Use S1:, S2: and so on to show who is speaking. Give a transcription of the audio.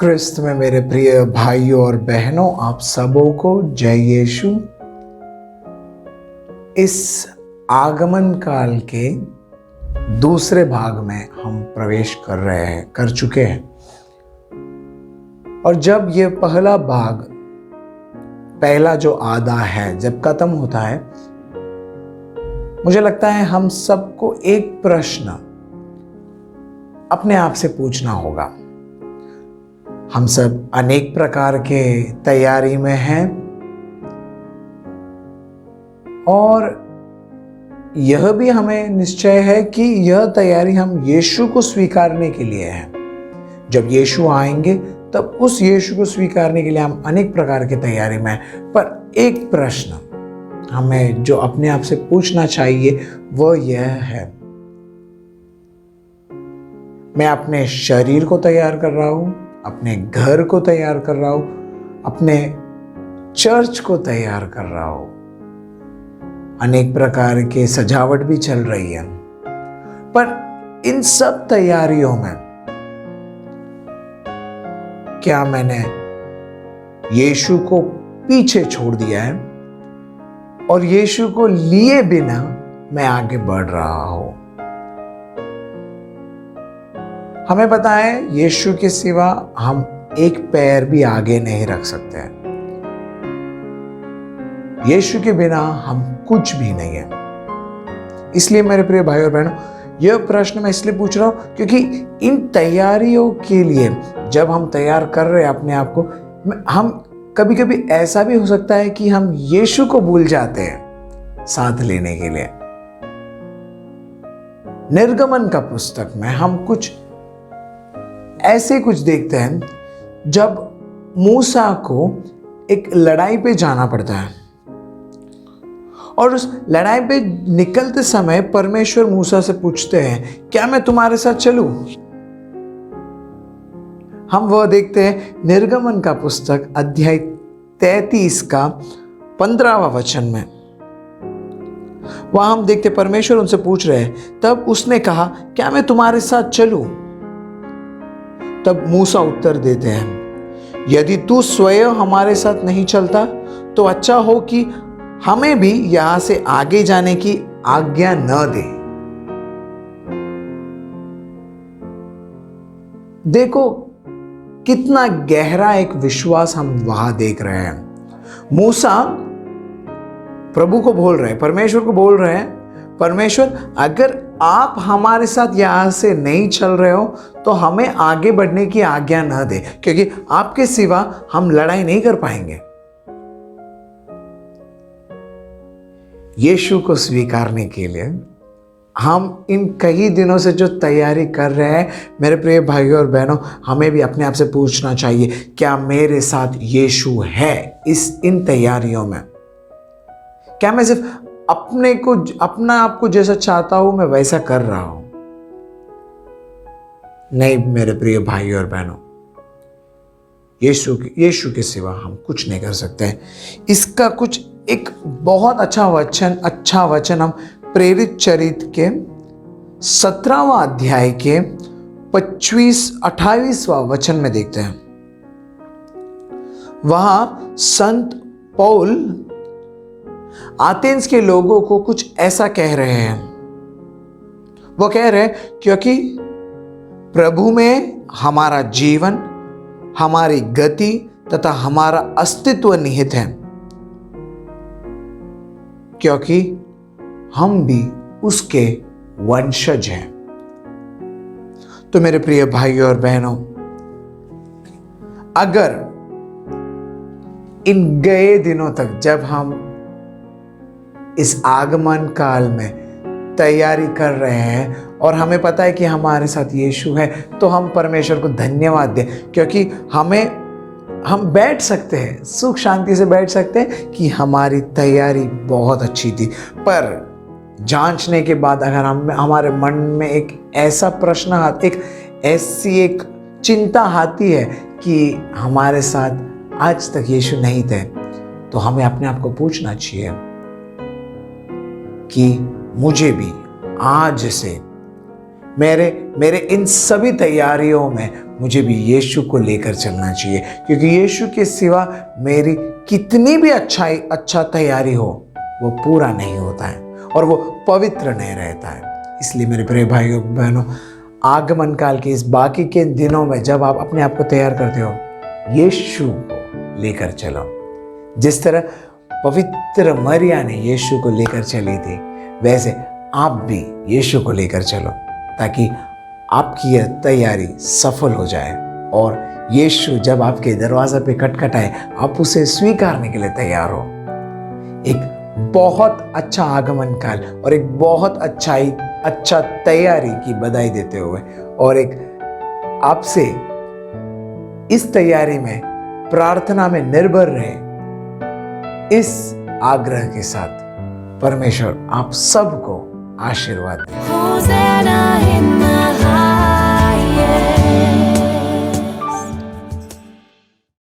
S1: क्रिस्त में मेरे प्रिय भाइयों और बहनों, आप सबों को जय यीशु। इस आगमन काल के दूसरे भाग में हम प्रवेश कर चुके हैं। और जब ये पहला जो आधा है जब खत्म होता है, मुझे लगता है हम सबको एक प्रश्न अपने आप से पूछना होगा। हम सब अनेक प्रकार के तैयारी में हैं और यह भी हमें निश्चय है कि यह तैयारी हम यीशु को स्वीकारने के लिए है। जब यीशु आएंगे तब उस यीशु को स्वीकारने के लिए हम अनेक प्रकार की तैयारी में हैं। पर एक प्रश्न हमें जो अपने आप से पूछना चाहिए वह यह है, मैं अपने शरीर को तैयार कर रहा हूं, अपने घर को तैयार कर रहा हूं, अपने चर्च को तैयार कर रहा हूं। अनेक प्रकार के सजावट भी चल रही है, पर इन सब तैयारियों में क्या मैंने यीशु को पीछे छोड़ दिया है और यीशु को लिए बिना मैं आगे बढ़ रहा हूं? हमें पता है यीशु के सिवा हम एक पैर भी आगे नहीं रख सकते हैं। यीशु के बिना हम कुछ भी नहीं है। इसलिए मेरे प्रिय भाई और बहनों, यह प्रश्न मैं इसलिए पूछ रहा हूं क्योंकि इन तैयारियों के लिए जब हम तैयार कर रहे हैं अपने आप को, हम कभी कभी ऐसा भी हो सकता है कि हम यीशु को भूल जाते हैं साथ लेने के लिए। निर्गमन का पुस्तक में हम कुछ ऐसे कुछ देखते हैं जब मूसा को एक लड़ाई पे जाना पड़ता है और उस लड़ाई पे निकलते समय परमेश्वर मूसा से पूछते हैं, क्या मैं तुम्हारे साथ चलूं? हम वह देखते हैं निर्गमन का पुस्तक अध्याय 33 का 15वां वचन में। वहां हम देखते परमेश्वर उनसे पूछ रहे हैं, तब उसने कहा, क्या मैं तुम्हारे साथ चलूं? तब मूसा उत्तर देते हैं, यदि तू स्वयं हमारे साथ नहीं चलता तो अच्छा हो कि हमें भी यहां से आगे जाने की आज्ञा न दे। देखो कितना गहरा एक विश्वास हम वहां देख रहे हैं। मूसा प्रभु को बोल रहे हैं, परमेश्वर को बोल रहे हैं, परमेश्वर अगर आप हमारे साथ यहां से नहीं चल रहे हो तो हमें आगे बढ़ने की आज्ञा न दे, क्योंकि आपके सिवा हम लड़ाई नहीं कर पाएंगे। यीशु को स्वीकारने के लिए हम इन कई दिनों से जो तैयारी कर रहे हैं, मेरे प्रिय भाइयों और बहनों, हमें भी अपने आप से पूछना चाहिए, क्या मेरे साथ यीशु है इन तैयारियों में? क्या मैं सिर्फ अपना आप को जैसा चाहता हूं मैं वैसा कर रहा हूं? नहीं मेरे प्रिय भाइयों और बहनों, यीशु के सिवा हम कुछ नहीं कर सकते हैं। इसका कुछ एक बहुत अच्छा वचन हम प्रेरित चरित्र के 17वां अध्याय के 25-28वां वचन में देखते हैं। वहां संत पौल एथेंस के लोगों को कुछ ऐसा कह रहे हैं। वो कह रहे हैं, क्योंकि प्रभु में हमारा जीवन, हमारी गति तथा हमारा अस्तित्व निहित है, क्योंकि हम भी उसके वंशज हैं। तो मेरे प्रिय भाइयों और बहनों, अगर इन गए दिनों तक जब हम इस आगमन काल में तैयारी कर रहे हैं और हमें पता है कि हमारे साथ यीशु है, तो हम परमेश्वर को धन्यवाद दें, क्योंकि हम बैठ सकते हैं, सुख शांति से बैठ सकते हैं कि हमारी तैयारी बहुत अच्छी थी। पर जांचने के बाद अगर हमारे मन में एक ऐसा प्रश्न एक चिंता आती है कि हमारे साथ आज तक यीशु नहीं थे, तो हमें अपने आप को पूछना चाहिए कि मुझे भी आज से मेरे इन सभी तैयारियों में मुझे भी यीशु को लेकर चलना चाहिए, क्योंकि यीशु के सिवा मेरी कितनी भी अच्छा तैयारी हो वो पूरा नहीं होता है और वो पवित्र नहीं रहता है। इसलिए मेरे प्रिय भाइयों बहनों, आगमन काल के इस बाकी के दिनों में जब आप अपने आप को तैयार करते हो, यीशु को लेकर चलो। जिस तरह पवित्र मरिया ने यीशु को लेकर चली थी, वैसे आप भी यीशु को लेकर चलो, ताकि आपकी यह तैयारी सफल हो जाए और यीशु जब आपके दरवाजे पे खटखटाए, आप उसे स्वीकारने के लिए तैयार हो। एक बहुत अच्छा आगमन काल और एक बहुत अच्छा तैयारी की बधाई देते हुए और एक आपसे इस तैयारी में प्रार्थना में निर्भर रहे, इस आग्रह के साथ परमेश्वर आप सबको आशीर्वाद दे।